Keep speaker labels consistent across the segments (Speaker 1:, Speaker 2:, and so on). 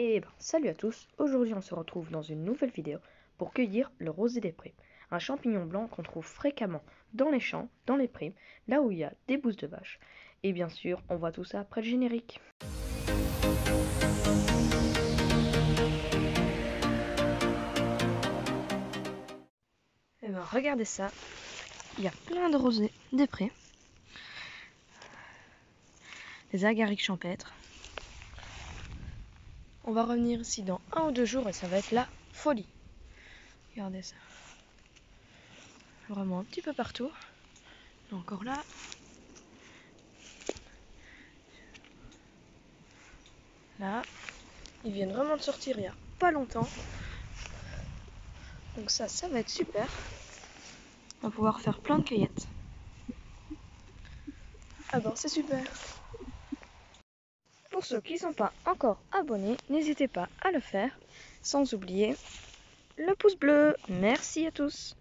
Speaker 1: Et ben, salut à tous, aujourd'hui on se retrouve dans une nouvelle vidéo pour cueillir le rosé des prés, un champignon blanc qu'on trouve fréquemment dans les champs, dans les prés, là où il y a des bousses de vache. Et bien sûr, on voit tout ça après le générique. Et ben, regardez ça, il y a plein de rosés des prés, des agarics champêtres. On va revenir ici dans 1 ou 2 jours et ça va être la folie. Regardez ça. Vraiment un petit peu partout. Encore là. Là. Ils viennent vraiment de sortir il n'y a pas longtemps. Donc ça va être super. On va pouvoir faire plein de cueillettes. Ah ben c'est super. Pour ceux qui ne sont pas encore abonnés, n'hésitez pas à le faire. Sans oublier le pouce bleu. Merci à tous.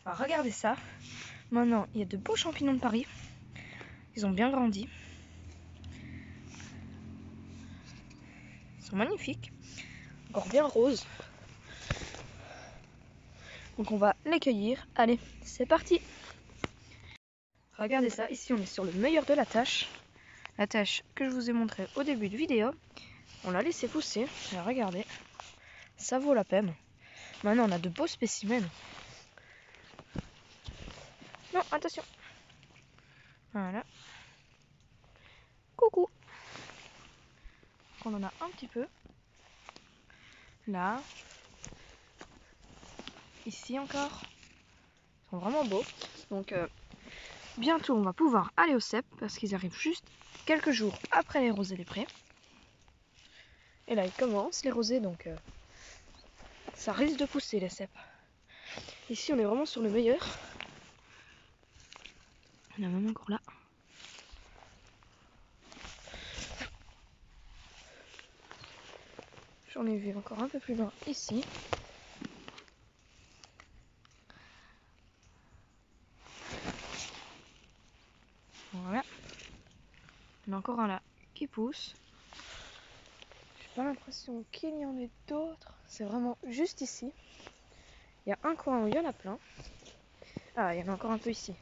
Speaker 1: Alors regardez ça. Maintenant, il y a de beaux champignons de Paris. Ils ont bien grandi. Ils sont magnifiques. Encore bien roses. Donc on va les cueillir. Allez, c'est parti. Regardez ça. Ici, on est sur le meilleur de la tâche. La tâche que je vous ai montrée au début de vidéo. On l'a laissé pousser. Alors regardez. Ça vaut la peine. Maintenant, on a de beaux spécimens. Non, attention. Voilà. Coucou. On en a un petit peu. Là. Ici encore. Ils sont vraiment beaux. Donc, bientôt, on va pouvoir aller au cep parce qu'ils arrivent juste quelques jours après les rosés des prés. Et là, ils commencent les rosés, donc ça risque de pousser les cèpes. Ici, on est vraiment sur le meilleur. Il y en a même encore là. J'en ai vu encore un peu plus loin ici. Voilà. Il y en a encore un là qui pousse. J'ai pas l'impression qu'il y en ait d'autres. C'est vraiment juste ici. Il y a un coin où il y en a plein. Ah, il y en a encore un peu ici.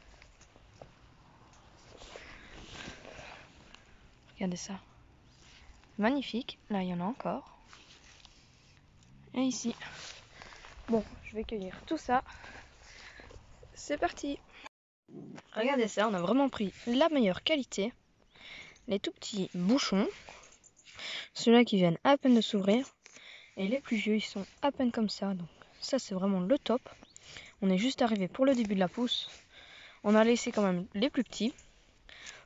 Speaker 1: Regardez ça. Magnifique. Là, il y en a encore. Et ici. Bon, je vais cueillir tout ça. C'est parti. Regardez ça, on a vraiment pris la meilleure qualité. Les tout petits bouchons. Ceux-là qui viennent à peine de s'ouvrir. Et les plus vieux, ils sont à peine comme ça. Donc ça, c'est vraiment le top. On est juste arrivé pour le début de la pousse. On a laissé quand même les plus petits.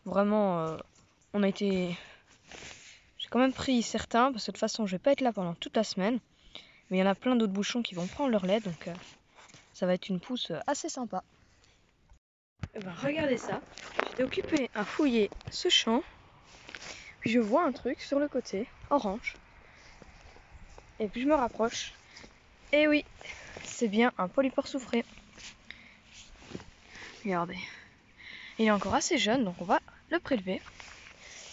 Speaker 1: Vraiment, j'ai quand même pris certains. Parce que de toute façon, je vais pas être là pendant toute la semaine. Mais il y en a plein d'autres bouchons qui vont prendre leur lait. Donc ça va être une pousse assez sympa. Et ben, regardez ça. J'étais occupée à fouiller ce champ. Puis je vois un truc sur le côté, orange. Et puis je me rapproche. Et oui, c'est bien un polypore soufré. Regardez. Il est encore assez jeune, donc on va le prélever.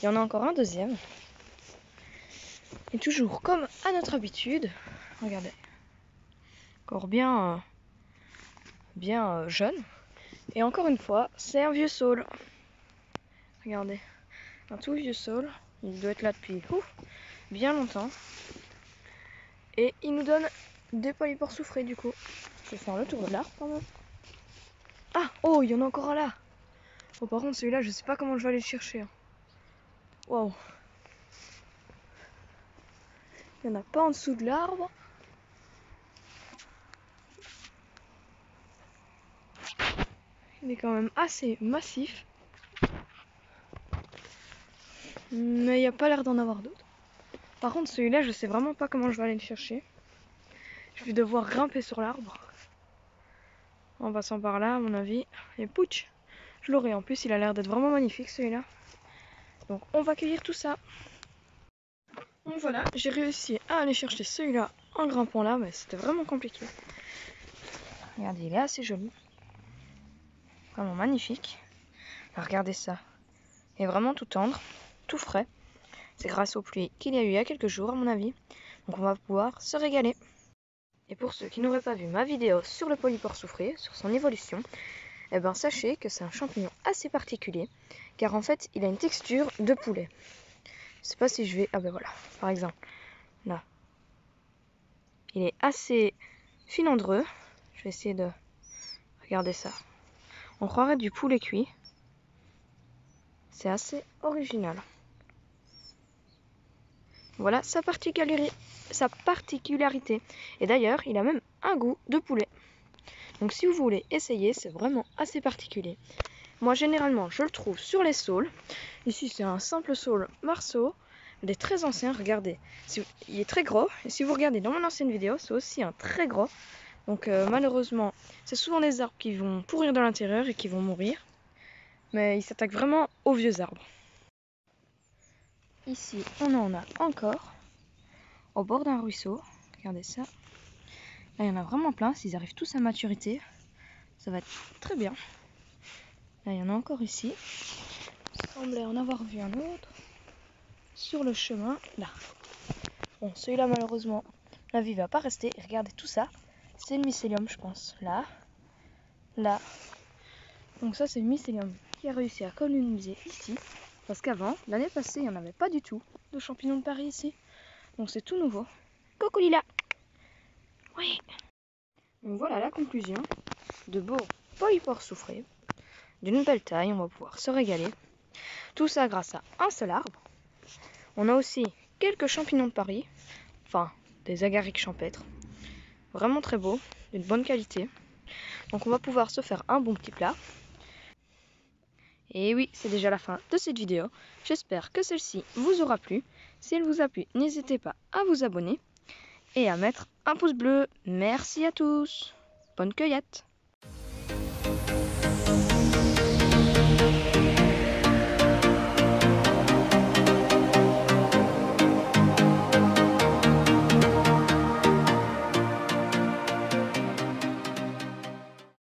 Speaker 1: Il y en a encore un deuxième. Et toujours comme à notre habitude, regardez. Encore bien jeune. Et encore une fois, c'est un vieux saule. Regardez. Un tout vieux saule. Il doit être là depuis bien longtemps. Et il nous donne des polypores soufrés du coup. Je vais faire le tour de l'arbre quand même. Ah, oh, il y en a encore un là. Oh, par contre, celui-là, je sais pas comment je vais aller le chercher. Waouh. Il n'y en a pas en dessous de l'arbre. Il est quand même assez massif. Mais il n'y a pas l'air d'en avoir d'autres. Par contre, celui-là, je sais vraiment pas comment je vais aller le chercher. Je vais devoir grimper sur l'arbre. En passant par là, à mon avis. Et pouch, je l'aurai. En plus, il a l'air d'être vraiment magnifique, celui-là. Donc, on va cueillir tout ça. Donc voilà, j'ai réussi à aller chercher celui-là en grimpant là, mais c'était vraiment compliqué. Regardez, il est assez joli. Vraiment magnifique. Alors, regardez ça. Il est vraiment tout tendre, tout frais. C'est grâce aux pluies qu'il y a eu il y a quelques jours à mon avis. Donc on va pouvoir se régaler. Et pour ceux qui n'auraient pas vu ma vidéo sur le polypore soufré, sur son évolution, eh ben sachez que c'est un champignon assez particulier, car en fait il a une texture de poulet. Je sais pas si je vais... Ah ben voilà, par exemple, là. Il est assez filandreux. Je vais essayer de regarder ça. On croirait du poulet cuit. C'est assez original. Voilà sa particularité. Et d'ailleurs, il a même un goût de poulet. Donc si vous voulez essayer, c'est vraiment assez particulier. Moi, généralement, je le trouve sur les saules. Ici, c'est un simple saule marceau. Il est très ancien, regardez. Il est très gros. Et si vous regardez dans mon ancienne vidéo, c'est aussi un très gros. Donc malheureusement, c'est souvent des arbres qui vont pourrir de l'intérieur et qui vont mourir. Mais il s'attaque vraiment aux vieux arbres. Ici, on en a encore. Au bord d'un ruisseau. Regardez ça. Là, il y en a vraiment plein. S'ils arrivent tous à maturité, ça va être très bien. Là, il y en a encore ici. Il semblait en avoir vu un autre. Sur le chemin, là. Bon, celui-là, malheureusement, la vie va pas rester. Et regardez tout ça. C'est le mycélium, je pense. Là. Là. Donc ça, c'est le mycélium qui a réussi à coloniser ici. Parce qu'avant, l'année passée, il n'y en avait pas du tout de champignons de Paris ici. Donc c'est tout nouveau. Coucou Lila. Oui. Donc voilà la conclusion de beaux polypores soufrés. D'une belle taille, on va pouvoir se régaler. Tout ça grâce à un seul arbre. On a aussi quelques champignons de Paris. Enfin, des agarics champêtres. Vraiment très beaux, d'une bonne qualité. Donc on va pouvoir se faire un bon petit plat. Et oui, c'est déjà la fin de cette vidéo. J'espère que celle-ci vous aura plu. Si elle vous a plu, n'hésitez pas à vous abonner et à mettre un pouce bleu. Merci à tous. Bonne cueillette.